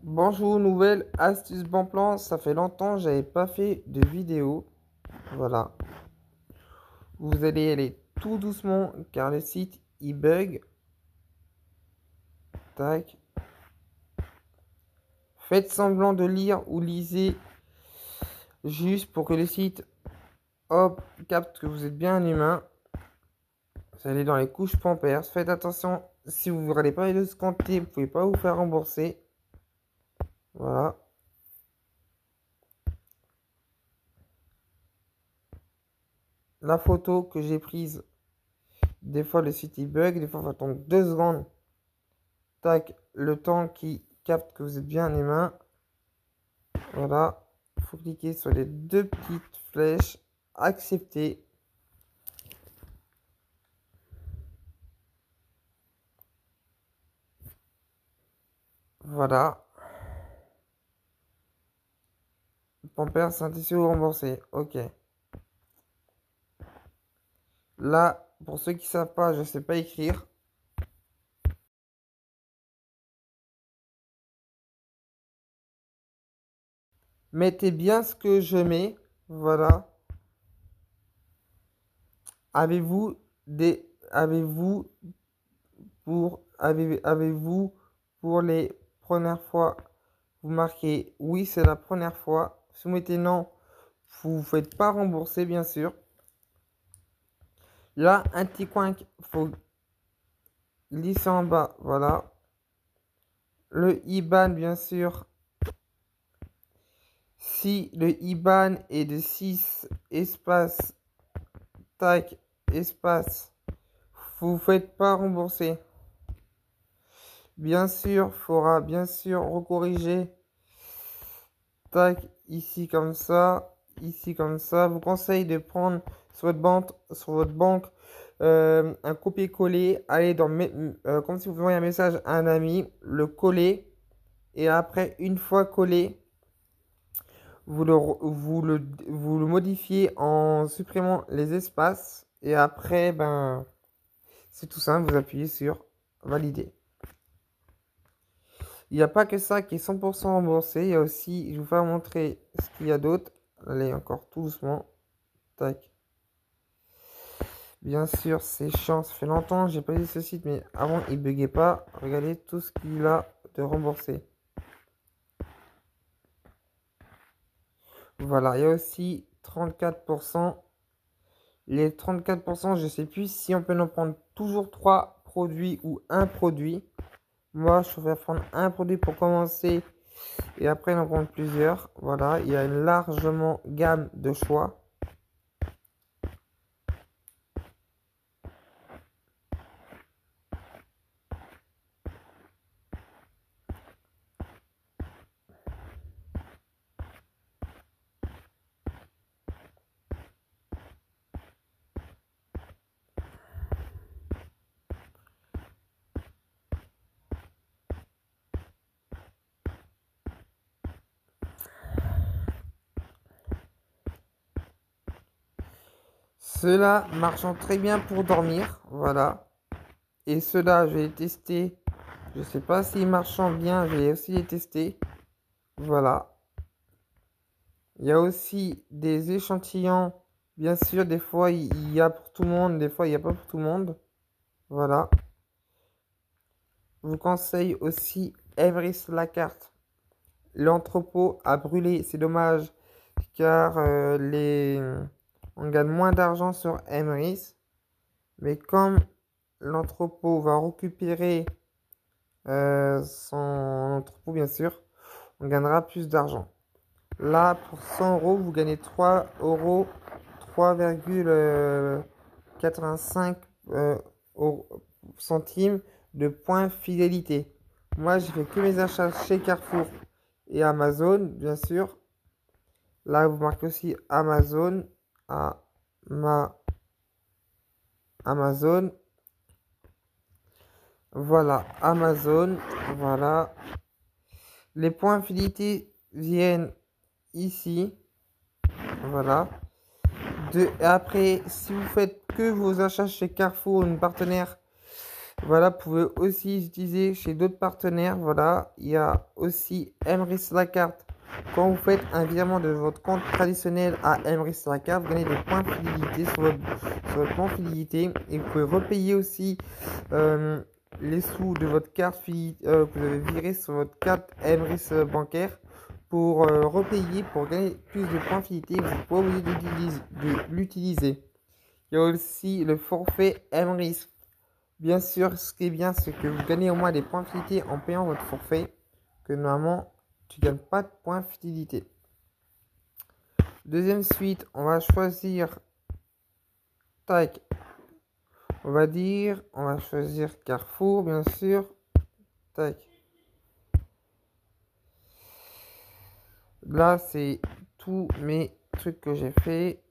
Bonjour, nouvelle astuce bon plan. Ça fait longtemps que j'avais pas fait de vidéo. Voilà. Vous allez aller tout doucement car le site il bug. Tac. Faites semblant de lire ou lisez juste pour que le site hop capte que vous êtes bien un humain. Vous allez dans les couches Pampers. Faites attention, si vous ne regardez pas les escomptés, vous pouvez pas vous faire rembourser. Voilà. La photo que j'ai prise, des fois le site il bug, des fois il faut attendre 2 secondes. Tac, le temps qui capte que vous êtes bien un humain. Voilà. Il faut cliquer sur les deux petites flèches. Accepter. Voilà. Pampers, Saint-Etienne ou remboursé. Ok. Là, pour ceux qui ne savent pas, je ne sais pas écrire. Mettez bien ce que je mets. Voilà. Avez-vous des. Avez-vous pour les premières fois, vous marquez oui, c'est la première fois. Si vous mettez non, vous ne faites pas rembourser, bien sûr. Là, un petit coin, faut glisser en bas, voilà. Le IBAN, bien sûr. Si le IBAN est de 6 espace, tac, espace, vous ne faites pas rembourser. Bien sûr, il faudra bien sûr recorriger. Tac, ici comme ça, ici comme ça. Je vous conseille de prendre sur votre banque un copier-coller. Allez dans comme si vous envoyez un message à un ami, le coller. Et après, une fois collé, vous le modifiez en supprimant les espaces. Et après, ben, c'est tout simple, vous appuyez sur valider. Il n'y a pas que ça qui est 100% remboursé. Il y a aussi, je vais vous montrer ce qu'il y a d'autre. Allez, encore tout doucement. Tac. Bien sûr, c'est chiant. Ça fait longtemps que j'ai pas vu ce site, mais avant, il buguait pas. Regardez tout ce qu'il a de remboursé. Voilà, il y a aussi 34%. Les 34%, je sais plus si on peut en prendre toujours 3 produits ou un produit. Moi, je préfère prendre un produit pour commencer et après en prendre plusieurs. Voilà, il y a une largement gamme de choix. Ceux-là marchant très bien pour dormir. Voilà. Et ceux-là, je vais les tester. Je sais pas s'ils marchent bien, je vais aussi les tester. Voilà. Il y a aussi des échantillons. Bien sûr, des fois il y a pour tout le monde, des fois il n'y a pas pour tout le monde. Voilà. Je vous conseille aussi Everest la carte. L'entrepôt a brûlé, c'est dommage car on gagne moins d'argent sur Emrys. Mais comme l'entrepôt va récupérer son entrepôt, bien sûr, on gagnera plus d'argent. Là, pour 100 euros, vous gagnez 3 euros, 3,85 centimes de points fidélité. Moi, j'ai fait que mes achats chez Carrefour et Amazon, bien sûr. Là, vous marquez aussi Amazon. Amazon. Voilà, Amazon. Voilà. Les points fidélité viennent ici. Voilà. Après, si vous faites que vos achats chez Carrefour, une partenaire, Voilà, vous pouvez aussi utiliser chez d'autres partenaires. Voilà, il y a aussi Emrys la carte. Quand vous faites un virement de votre compte traditionnel à Emrys la carte, vous gagnez des points de fidélité sur votre plan fidélité. Et vous pouvez repayer aussi les sous de votre carte que vous avez viré sur votre carte Emrys bancaire pour repayer, pour gagner plus de points de fidélité. Vous n'êtes pas obligé de l'utiliser. Il y a aussi le forfait Emrys. Bien sûr, ce qui est bien, c'est que vous gagnez au moins des points de fidélité en payant votre forfait, que normalement, tu ne gagnes pas de points de fidélité. Deuxième suite, on va choisir, tac, on va choisir Carrefour, bien sûr, tac. Là, c'est tous mes trucs que j'ai fait.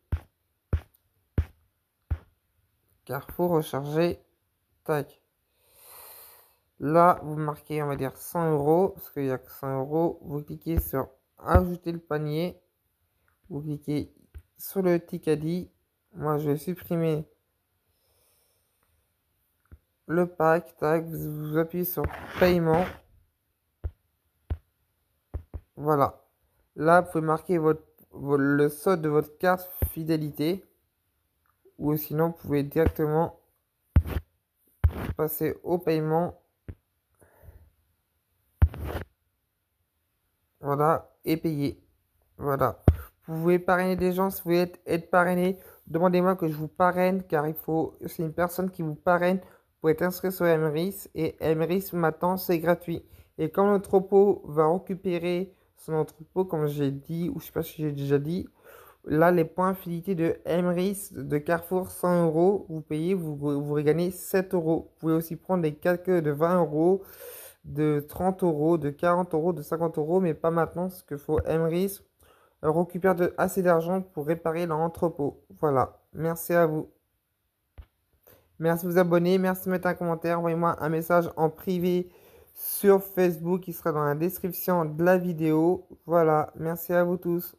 Carrefour, recharger, tac. Là, vous marquez, on va dire 100 euros, parce qu'il n'y a que 100 euros. Vous cliquez sur ajouter le panier. Vous cliquez sur le Ticadi. Moi, je vais supprimer le pack. Tac, vous appuyez sur paiement. Voilà. Là, vous pouvez marquer le solde de votre carte fidélité. Ou sinon, vous pouvez directement passer au paiement. Voilà. Et payer. Voilà. Vous pouvez parrainer des gens si vous voulez être parrainé. Demandez-moi que je vous parraine car c'est une personne qui vous parraine pour être inscrit sur Emrys. Et Emrys maintenant c'est gratuit. Et quand l'entrepôt va récupérer son entrepôt, comme j'ai dit, ou je sais pas si j'ai déjà dit, là les points fidélité de Emrys de Carrefour 100 euros, vous payez, vous gagnez 7 euros. Vous pouvez aussi prendre des calques de 20 euros, de 30 euros, de 40 euros, de 50 euros, mais pas maintenant, parce qu'il faut Emrys récupère assez d'argent pour réparer leur entrepôt. Voilà, merci à vous. Merci de vous abonner, merci de mettre un commentaire, envoyez-moi un message en privé sur Facebook qui sera dans la description de la vidéo. Voilà, merci à vous tous.